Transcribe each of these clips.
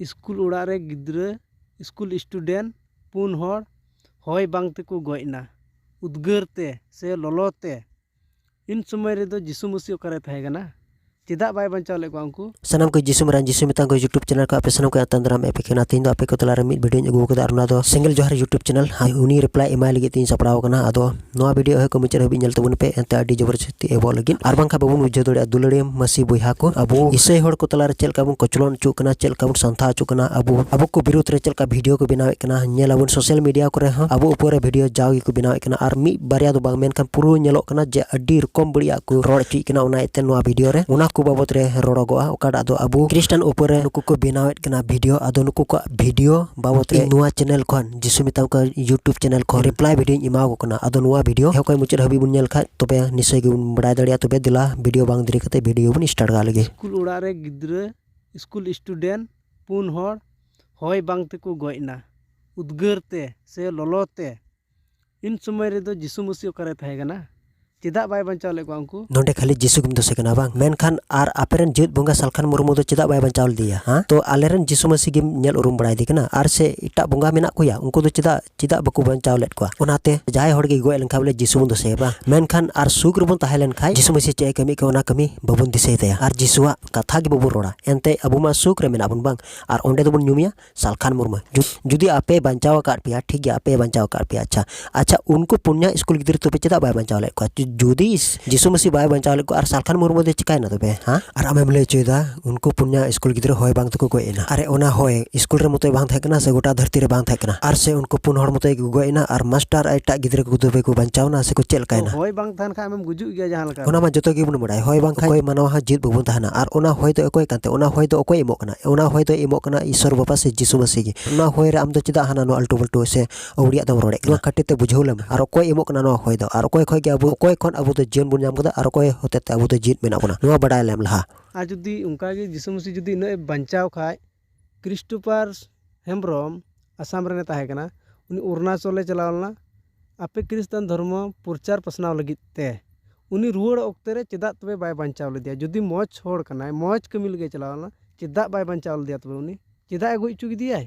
School उड़ा रे गिद्रा school student 4 हर हय बांग तेको गयना उद्गार ते से ललोते इन समय रे दो जिसु मसीह ओकारे थाहे कना चेदा बाय बंचाव ले उनको सनम को जिसु मरान जिसु मिता को यूट्यूब चैनल का पे सनम को तंद्राम एपे केना तीन दो आपे को तलारे मिड वीडियो अगु कदा अरुना दो सिंगल जोहर यूट्यूब चैनल हाई उनी रिप्लाई एमाय लगी तीन सपड़ाव कना अदो नोआ वीडियो है को मुचर हबी नेल तबन पे एंते अडी जबरदस्ती एबो लगी आर बांखा बाबुन उजो दड़े दुलड़ी मसी बुइहा को अबो इसे हड़ को तलारे चेल का बुन कोचलोन चु कना चेल का बुन संथा चु कना अबो को विरोध रे चेल का वीडियो को बनावे कना नेल अबुन सोशल मीडिया करे हां अबो ऊपर वीडियो जाव को बनावे कना आर मी बारिया दो बांग मेन kan पुरो नेलो कना जे अडी रकम बड़िया को रोड ची कना उना एते नोआ वीडियो रे उना को बाबत रे रोडोगोआ ओकाडा दो अबो क्रिश्चियन ऊपर नुकु को बनावेत कना वीडियो अदो नुकु को वीडियो बाबत रे नोआ चैनल खन जिसु मिता को यूट्यूब चैनल खन रिप्लाई वीडियो इमागो कना अदो नोआ वीडियो हेको मुचर हबी बुन नेल खा तबे निश्चय गे बड़ाय दड़िया तबे दिला वीडियो बांग दिरी कते वीडियो बुन स्टार्ट गा लगे स्कूल उड़ा रे गिद्रा स्कूल स्टूडेंट 4 हर हय बांग तेको गयना उद्गार ते से ललोते इन समय रे दो जिसु मसीह ओकारे थाहे कना चेदा बाय बंचाव ले उनको नोंडे खाली जिसु गुम दोसे कना बांग मेनखान आर आपेरन जेत बंगा सालखान मुर्मु दो चेदा बाय बंचाव दिया हां तो आलेरन जिसु मसीह गे नेल उरुम बड़ाय दी कना आर से इटा बंगा मेना कोया उनको दो चेदा बको बंचाव लेट को ओनाते जाय हड़ गे गोय लेन खाबले जिसु गुम दोसे बा मेनखान आर सुग्र बन ताहेलन खाय जिसु मसीह चे कमी के ओना कमी बबुन दिसे तया आर जिसुआ कथा गे बबु रोड़ा एनते अबु मा सुग्र मेना बुन बांग आर ओंडे दो बुन नुमिया सालखान मुर्मु जुदी आपे बंचाव काट पिया ठीक गया आपे बंचाव काट पिया अच्छा उनको पुण्य स्कूल गिदर तो पे चेदा बाय बंचाव ले को जुदी जिसु मसीह बाय बंचाव ले को आर सालखान मुर्मु दे चिकाय ना तबे हां आर आमेम ले चेदा उनको पुण्य स्कूल गिदर होय बांग तको गोयना अरे ओना होय स्कूल रे मतो बांग थाकना से गोटा धरती रे बांग थाकना आर से उनको पुन हर मतो गोयना आर मास्टर एटा गिदर को दुबे को बंचावना से को चेल कायना होय बांग थान खा आमेम गुजु गया जहां लका ओना मा जतो गे बुन बडाय होय बांग खाय मानव हा जीत बबुन ताहना आर ओना होय तो अकोय कानते ओना होय तो अकोय एमो कना ओना होय तो एमो कना ईश्वर बाबा से जिसु मसीह गे ओना होय रे आम दो चेदा हाना नो अल्टो बल्टो से औड़िया दम रोड़े नो खाटे ते बुझौलम आर अकोय एमो कना नो होय दो आर अकोय खय गे अबो अकोय खन अबो तो जीवन बुन नाम कदा आर अकोय होते ते अबो तो जीत मेना बना नो बडाय लेम लहा आ जुदी उनका गे जिसु मसीह जुदी न बंचाव खाय क्रिस्टोफर हेम्ब्रम आसाम रे ताहे कना उनी अरुणाचल ले चलावलना आपे क्रिश्चियन धर्म प्रचार पसनाव लगित ते उनी रुवाड़ ओक्ते रे चेदा तबे बाय बंचाव ले दिया जुदी मौज होड़ कना मौज कमी लगे चलावलना चेदा बाय बंचाव दिया तबे उनी चेदा गoj चुक दिया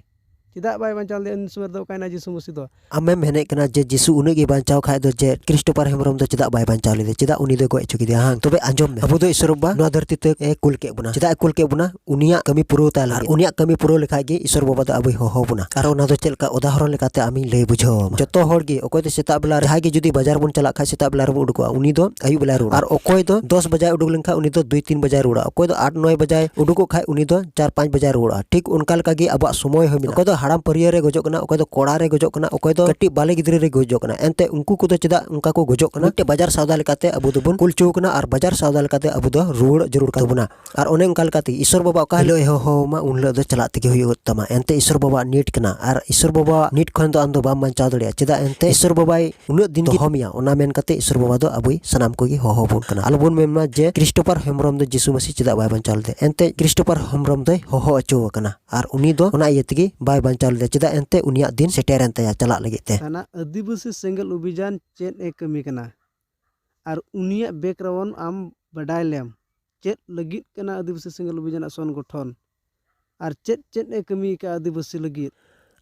चेदा बाय बंचाव दिया इन समय दो कायना जिसु मसीह दो आमे मेने कना जे जिसु उनी गे बंचाव खाय दो जे क्रिस्टोफर हेम्ब्रम दो चेदा बाय बंचाव ले चेदा उनी दो गoj चुक दिया हां तबे आंजम में अबो दो ईश्वर बाबा नो धरती ते ए कुल के बुना चेदा कुल के बुना उनिया कमी पुरो ताला उनिया कमी पुरो लेखाय गे ईश्वर बाबा दो अबे हो बुना आर ओना दो चेलका उदाहरण लेकाते आमी ले बुझो जतो हर गे ओकोय दो सेता बेला जहाय गे जुदी बाजार बुन चला खाय सेता बेला रे उडुको उनी दो आयु बेला रुड़ा आर ओकोय दो 10 बजे उडुक लेनखा उनी दो 2-3 बजे रुड़ा ओकोय दो 8-9 बजे उडुको खाय उनी दो 4-5 बजे रुड़ा ठीक उनका लका गे अब समय हो मिला ओकोय दो हाड़ाम परिया रे गजो कना ओकोय दो कोड़ा रे गजो कना ओकोय दो कट्टी बाले गिदरे रे गजो कना एनते उनको को दो चेदा उनका को गजो कना ते बाजार सौदा लेकाते अबु दो बुन कुल चौ कना आर बाजार सौदा लेकाते अबु दो रुड़ जरूर का बुना आर ओने उनका लकाते ईश्वर बाबा ओका हिलो हो मा उनले दो चला तगे हुयो तमा एनते ईश्वर बाबा नीट कना आर ईश्वर बाबा नीट खन दो आंदो बाम बंचाव दड़िया चेदा एनते ईश्वर बाबा उन दिन गे होमिया ओना मेन कते ईश्वर बाबा दो अबुई सनाम को गे हो बुन कना आलबुन मेनमा जे क्रिस्टोफर हेम्ब्रम दो जिसु मसीह चेदा बाय बंचाव दे एनते क्रिस्टोफर हेम्ब्रम दो हो अचो कना आर उनी दो ओना इयतगे बाय बंचाव दे चेदा एनते उनिया दिन सेटेरन तया चला लगे ते खाना आदिवासी सेंगल अभियान चेत ए कमी कना आर उनिया बैकग्राउंड आम बडाय लेम चेत लगित कना आदिवासी सेंगल अभियान सन गठन आर चेत ए कमी का आदिवासी लगित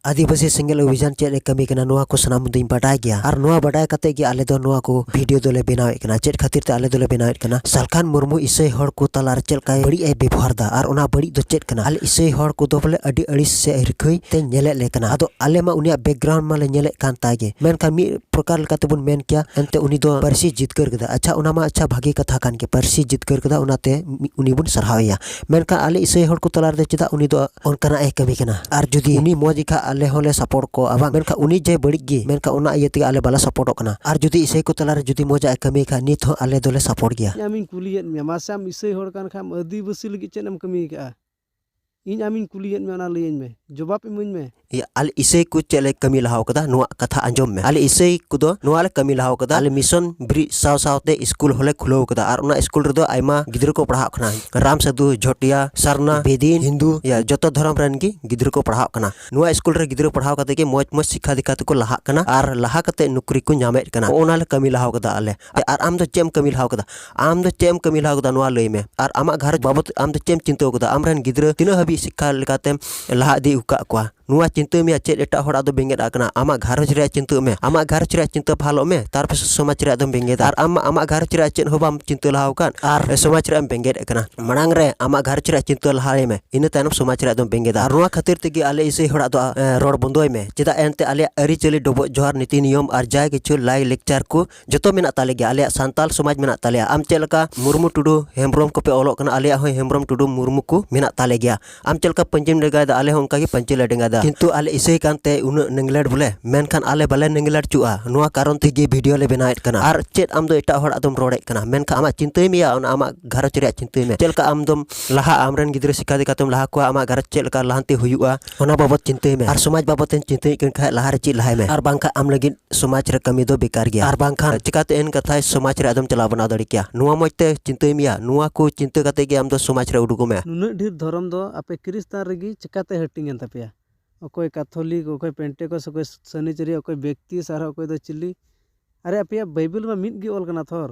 आदिवासी सिंगल अभियान चेले कमी कना नोआ को सनाम दिन बडाय गया और नोआ बडाय कते गे आले दो नोआ को वीडियो दोले बनावे कना चेत खातिर ते आले दोले बनावे कना सालखान मुर्मू इसै हड़ को तलार चेलकाय बड़ी ए व्यवहार दा और ओना बड़ी दो चेत कना आले इसै हड़ को दो बोले अडी अड़िस से हिरखै ते नेले ले कना आदो आले मा उनिया बैकग्राउंड मा ले नेले कान तागे मेनखान मी प्रकार लकाते बुन मेन किया एनते उनी दो परसी जितकर कदा अच्छा ओना मा अच्छा भागी कथा कान के परसी जितकर कदा ओनाते उनी बुन सरहावया मेनखान आले इसै हड़ को तलार दे चेदा उनी दो ओनकाना ए कमी कना और जुदी उनी मोजी का आले होले सपोर्ट को अबांग मेनका उनी जे बड़ी गे मेनका उना इयते आले बाला सपोर्ट कना और जुदी इसे को तलारे जुदी मोजा कमी का नित हो आले दोले सपोर्ट गया आमिन कुलियत मे मासाम इसे होड़ कान खाम आदिवासी लगी चेनम कमी का इन आमिन कुलियत में ओना लयन में जवाब इमुन में या आले इसे को चले कमी लहाव कदा नुआ कथा अंजम में आले इसे को दो नुआ ले कमी लहाव कदा आले मिशन ब्रि साव सावते स्कूल होले खुलो कदा और उना स्कूल रे दो आइमा गिदर को पढ़ाव कना राम साधु झोटिया सरना बेदीन हिंदू या जतो धर्म रन की गिदर को पढ़ाव कना नुआ स्कूल रे गिदर पढ़ाव कते के मोज मोज शिक्षा दिखाते को लहा कना और लहा कते नौकरी को नामे कना ओना ले कमी लहाव कदा आले और आम दो चेम कमी लहाव कदा आम दो चेम कमी लहाव कदा नुआ लय में और आमा घर बाबत आम दो चेम चिंता कदा आम रन गिदर तिना ᱦᱟᱹᱵᱤᱡ ᱥᱤᱠᱠᱷᱟ ᱞᱮᱠᱟᱛᱮᱢ ᱞᱟᱦᱟ ᱤᱫᱤ ᱟᱠᱟᱫ ᱠᱚᱣᱟ ᱱᱚᱣᱟ ᱪᱤᱱᱛᱟᱹ ᱢᱮᱭᱟ ᱪᱮᱫ ᱮᱴᱟᱜ ᱦᱚᱲᱟᱜ ᱫᱚ ᱵᱮᱸᱜᱮᱫ ᱟᱠᱟᱱᱟ ᱟᱢᱟᱜ ᱜᱷᱟᱨᱚᱸᱡᱽ ᱨᱮᱭᱟᱜ ᱪᱤᱱᱛᱟᱹ ᱢᱮ ᱟᱢᱟᱜ ᱜᱷᱟᱨᱚᱸᱡᱽ ᱨᱮᱭᱟᱜ ᱪᱤᱱᱛᱟᱹ ᱯᱷᱟᱞᱚᱜ ᱢᱮ ᱛᱟᱨᱯᱚᱨ ᱥᱚᱢᱟᱡᱽ ᱨᱮᱭᱟᱜ ᱫᱚᱢ ᱵᱮᱸᱜᱮᱫᱟ ᱟᱨ ᱟᱢᱟᱜ ᱜᱷᱟᱨᱚᱸᱡᱽ ᱨᱮᱭᱟᱜ ᱪᱮᱫ ᱦᱚᱸ ᱵᱟᱢ ᱪᱤᱱᱛᱟᱹ ᱞᱟᱦᱟ ᱟᱠᱟᱫ ᱟᱨ ᱥᱚᱢᱟᱡᱽ ᱨᱮᱭᱟᱜ ᱮᱢ ᱵᱮᱸᱜᱮᱫ ᱟᱠᱟᱱᱟ ᱢᱟᱲᱟᱝ ᱨᱮ ᱟᱢᱟᱜ ᱜᱷᱟᱨᱚᱸᱡᱽ ᱨᱮᱭᱟᱜ ᱪᱤᱱᱛᱟᱹ ᱞᱟᱦᱟᱭ ᱢᱮ ᱤᱱᱟᱹ ᱛᱟᱭᱱᱚᱢ ᱥᱚᱢᱟᱡᱽ ᱨᱮᱭᱟᱜ ᱫᱚᱢ ᱵᱮᱸᱜᱮᱫᱟ ᱟᱨ ᱱᱚᱣᱟ ᱠᱷᱟᱹᱛᱤᱨ ᱛᱮᱜᱮ ᱟᱞᱮ ᱤᱥᱟᱹᱭ ᱦᱚᱲᱟᱜ ᱫᱚ ᱨᱚᱲ ᱵᱚᱱᱫᱚᱭ ᱢᱮ ᱪᱮᱫᱟᱜ ᱮᱱᱛᱮ ᱟᱞᱮᱭᱟᱜ ᱟᱹᱨᱤᱪᱟᱹᱞᱤ ᱰᱚᱵᱚᱜ ᱡᱚᱦᱟᱨ ᱱᱤᱛᱤ ᱱᱤᱭᱚᱢ ᱟᱨ ᱡᱟᱭ ᱠᱤᱪᱷᱩ ᱞᱟᱭ ᱞᱮᱠᱪᱟᱨ ᱠᱚ ᱡᱚᱛᱚ ᱢᱮᱱᱟᱜ ᱛᱟᱞᱮ ᱜᱮᱭᱟ ᱟᱞᱮᱭᱟᱜ ᱥᱟᱱᱛᱟᱞ ᱥᱚᱢᱟᱡᱽ ᱢᱮᱱᱟᱜ ᱛᱟᱞᱮᱭᱟ ᱟᱢ ᱪᱮᱫ ᱞᱮᱠᱟ ᱢᱩᱨᱢᱩ ᱴᱩᱰᱩ ᱦᱮᱢᱵᱨᱚᱢ ᱠᱚᱯᱮ ᱚᱞᱚᱜ ᱠᱟᱱᱟ ᱟᱞᱮᱭᱟᱜ ᱦᱚᱸ ᱦᱮᱢᱵᱨᱚᱢ ᱴᱩᱰᱩ ᱢᱩᱨᱢᱩ ko ᱢᱮᱱᱟᱜ ᱛᱟᱞᱮ ᱜᱮᱭᱟ ᱟᱢ ᱪᱮᱫ ᱞᱮᱠᱟ ᱯᱟᱹᱧᱪᱤᱢ ᱰᱮᱸᱜᱟᱭᱮᱫᱟ ᱟᱞᱮ ᱦᱚᱸ ᱚᱱᱠᱟᱜᱮ ᱯᱟᱹᱧᱪᱤ ᱞᱮ ᱰᱮᱸᱜᱟᱭᱮᱫᱟ ᱠᱤᱱᱛᱩ ᱟᱞᱮ ᱤᱥᱟᱹᱭ ᱠᱟᱱᱛᱮ ᱩᱱᱟᱹᱜ ᱱᱮᱜᱞᱮᱴ ᱵᱚᱞᱮ ᱢᱮᱱᱠᱷᱟन ᱟᱞᱮ ᱵᱟᱞᱮ ᱱᱮᱜᱞᱮᱴ ᱪᱩᱜᱼᱟ ᱱᱚᱣᱟ ᱠᱟᱨᱚᱱ ᱛᱮᱜᱮ ᱵᱷᱤᱰᱤᱭᱳ ᱞᱮ ᱵᱮᱱᱟᱣᱮᱫ ᱠᱟᱱᱟ ᱟᱨ ᱪᱮᱫ ᱟᱢ ᱫᱚ ᱮᱴᱟᱜ ᱦᱚᱲᱟᱜ ᱫᱚᱢ ᱨᱚᱲᱮᱫ ᱠᱟᱱᱟ ᱢᱮᱱᱠᱷᱟन ᱟᱢᱟᱜ ᱪᱤᱱᱛᱟᱹᱭ ᱢᱮᱭᱟ ᱚᱱᱟ ᱟᱢᱟᱜ ᱜᱷᱟᱨᱚᱸᱡᱽ ᱨᱮᱭᱟᱜ ᱪᱤᱱᱛᱟᱹᱭ ᱢᱮ ᱪᱮᱫ ᱞᱮᱠᱟ ᱟᱢ ᱫᱚᱢ ᱞᱟᱦᱟ ᱟᱢᱨᱮᱱ ᱜᱤᱫᱽᱨᱟᱹ ᱥᱤᱠᱷᱟ ᱫᱤᱠᱟᱛᱮᱢ ᱞᱟᱦᱟ ᱠᱚᱣᱟ ᱟᱢᱟᱜ ᱜᱷᱟᱨᱚᱸᱡᱽ ᱪᱮᱫ ᱞᱮᱠᱟ ᱞᱟᱦᱟᱱᱛᱤ ᱦᱩᱭᱩᱜᱼᱟ ᱚᱱᱟ ᱵᱟᱵᱚᱫ ᱪᱤᱱᱛᱟᱹᱭ ᱢᱮ ᱟᱨ ᱥᱚᱢᱟᱡᱽ ᱵᱟᱵᱚᱫ ᱮᱢ ᱪᱤᱱᱛᱟᱹᱭᱮᱫ ᱠᱟᱱ ᱠᱷᱟᱡ ᱞᱟᱦᱟᱨᱮ ᱪᱮᱫ ᱞᱟᱦᱟᱭ ᱢᱮ ᱟर ᱵᱟᱝᱠᱷᱟन ᱟᱢ ᱞᱟᱹᱜᱤᱫ ᱥᱚᱢᱟᱡᱽ ᱨᱮ ᱠᱟᱹᱢᱤ ᱫᱚ ᱵᱮᱠᱟর ᱜᱮᱭᱟ ᱟᱨ ᱵᱟᱝᱠᱷᱟन ᱪᱤᱠᱟᱛᱮ ᱮᱱ ᱠᱟᱛᱷᱟᱭ ᱥᱚᱢᱟᱡᱽ ᱨᱮ ᱟᱫᱚᱢ ᱪᱟᱞᱟᱣ ᱵᱟᱱᱟᱣ ᱫᱟᱲᱮ ᱠᱮᱭᱟ ᱱᱚᱣᱟ ᱢᱚᱡᱽ ᱛᱮ ᱪᱤᱱᱛᱟᱹᱭ ᱢᱮᱭᱟ ᱱᱚᱣᱟ ᱠᱚ ᱪᱤᱱᱛᱟᱹ ᱠᱟᱛᱮ ᱜᱮ ᱟᱢ ᱫᱚ ᱥᱚᱢᱟᱡᱽ ᱨᱮ ᱩᱰᱩᱠᱚᱜ ᱢᱮ ᱱᱩᱱᱟᱹᱜ ᱰᱷᱮᱨ धर्म दो आपे क्रिस्तान रेगी चिकाते हटिंग तपे अकोय कैथोलिक अकोय पेंटेकोस अकोय सनिचरी अकोय व्यक्ति सारा अकोय दो चिल्ली अरे आपे बाइबल में मिट गे ऑल कना थोर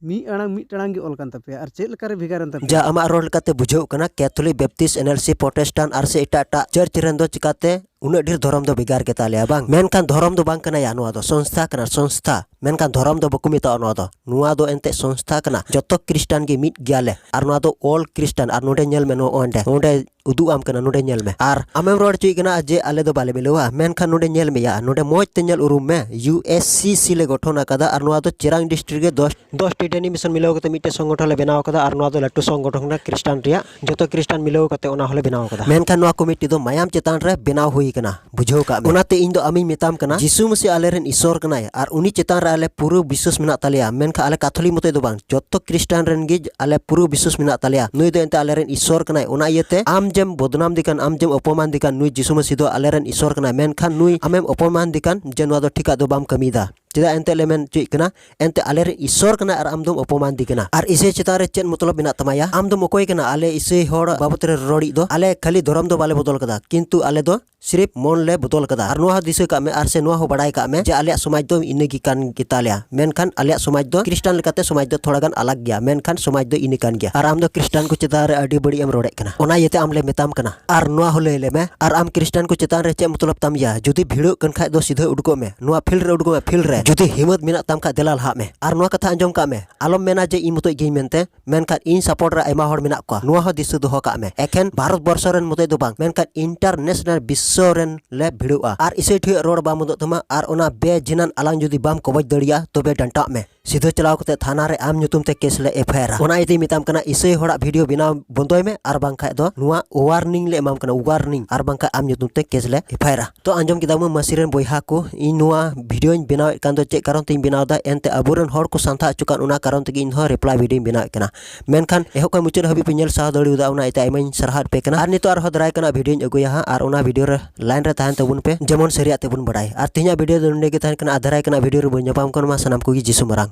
मी अड़ांग मिट टड़ांग गे ऑल कान तपे और चेल लकारे भेगारन तपे जा अमा रोड लेकाते बुझाव कना कैथोलिक बैप्टिस्ट एनएलसी प्रोटेस्टेंट आर से एटा चर्च रेन दो चिकाते उन्ना ढेर धर्म दो बेगार के ताले बांग मेनखान धर्म दो बांग कना या नोआ दो संस्था कना संस्था मेनखान धर्म दो बकु मेता नोआ दो एंते संस्था कना जतो क्रिस्टियन गे मिट गियाले आर नोआ दो ऑल क्रिस्टियन आर नोडे नेल में नो ओंडे उदु आम कना नोडे नेल में आर आमेम रोड चुई कना जे आले दो बाले मिलवा मेनखान नोडे नेल में या नोडे मोज ते नेल उरुम में यूएससीसी ले गठन कदा आर नोआ दो चिरांग डिस्ट्रिक्ट के 10 टिटेनी मिशन मिलाव कते मिटे संगठन ले बनाव कदा आर नोआ दो लट्टू संगठन ना क्रिस्टियन रिया जतो क्रिस्टियन मिलाव कते ओना होले बनाव कदा मेनखान नोआ कमिटी दो मायाम चेतान रे बनाव हुई कना बुझाव का ओनाते इन दो आमी मेताम कना यीशु मसीह आलेरन ईश्वर कनाय आर उनी चेतान रे आले पूरा विश्वास मेना तालिया मेनखा आले कैथोलिक मते दो बांग जतो क्रिस्टियन रेन गे आले पूरा विश्वास मेना तालिया नुई दो एंते आलेरन ईश्वर कनाय ओना इयते आम जेम बदनाम दिकान आम जेम अपमान दिकान नुई यीशु मसीह दो आलेरन ईश्वर कनाय मेनखान नुई आमेम अपमान दिकान जे नोआ दो ठिका दो बाम कमीदा चेदा एंते लेमेन चुई कना एंते आलेरन ईश्वर कना आर आम दो अपमान दिकना आर इसे चेतान रे चेद मतलब मेना तमाया आम दो मकोय कना आले इसे होड़ बाबत रे रोड़ी दो आले खाली धर्म दो बाले बदल कदा किंतु आले दो सिर्फ मन ले बदल कदा आर नोआ दिसे का में आर से नोआ हो बड़ाई का में जे आले समाज दो इनेगी कान गितालिया मेनखान आले समाज दो क्रिस्टियन लेकाते समाज दो थोड़ा गान अलग गया मेनखान समाज दो इने कान गया आर आम दो क्रिस्टियन को चेतान रे अडी बड़ी एम रोड़े कना ओना येते आम ले मेताम कना आर नोआ हो ले में आर आम क्रिस्टियन को चेतान रे चे मतलब ताम या जुदी भिड़ो कन खाय दो सीधे उडको में नोआ फील्ड रे उडको में फील्ड रे जुदी हिम्मत मेना ताम का देलाल हा में आर नोआ कथा अंजम का में आलम मेना जे इ मतोय गेई मेनते मेनखान इन सपोर्ट रे आयमा होड़ मेना को नोआ हो दिसु दोहो का में एखेन भारत वर्ष रेन मतोय दो बांग मेनखान इंटरनेशनल विश्व रेन ले भिड़ोआ आर इसे ठे रोड बाम मदो तमा आर ओना बे जिनान आलांग जुदी बाम कबज दड़िया तबे डंटा में सीधे चलाव कते थाना रे आम nyutum ते केस ले एफआईआर ओना इति मिताम कना इसे होड़ा वीडियो बिनाव बंदोय में आर बांग खाय दो नुआ वार्निंग ले एमाम कना वार्निंग आर बांग आम nyutum ते केस ले एफआईआर तो अंजम किदाम मसीरेन बोयहा को इ नुआ वीडियो इन बिनाव कान दो चे कारण तिन बिनाव दा एनते अबुरन होड़ को सांथा चुकान ओना कारण तगी इन हो रिप्लाई वीडियो बिनाव कना मेनखान एहो को मुचर हबी पिनल सा दड़ी उदा ओना इते आइमाइन सरहात पे कना आर नितो आर हो दराय कना वीडियो अगुया हा आर ओना वीडियो रे लाइन रे ताहन तबुन पे जेमन सरिया तेबुन बड़ाय आर तिना वीडियो दो नडे के ताहन कना आधराय कना वीडियो रे बन जापाम कोन मा सनाम को जिसु मरांग।